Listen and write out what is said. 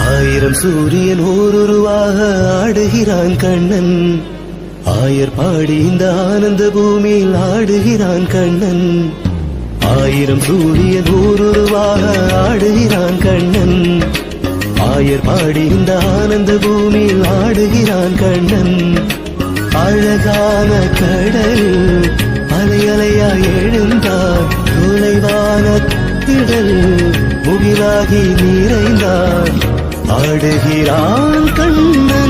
ஆயிரம் சூரியன் ஓருருவாக ஆடுகிறான் கண்ணன். ஆயர் பாடி இந்த ஆனந்த பூமியில் ஆடுகிறான் கண்ணன். ஆயிரம் சூரியன் ஓருருவாக ஆடுகிறான் கண்ணன். ஆயர் பாடி இந்த ஆனந்த பூமியில் ஆடுகிறான் கண்ணன். அழகான கடல் அலை அலையாய் எழுந்தார். தொலைவான திடல் முகிலாகி நிறைந்தார். ஆடுகிறான் கண்ணன்.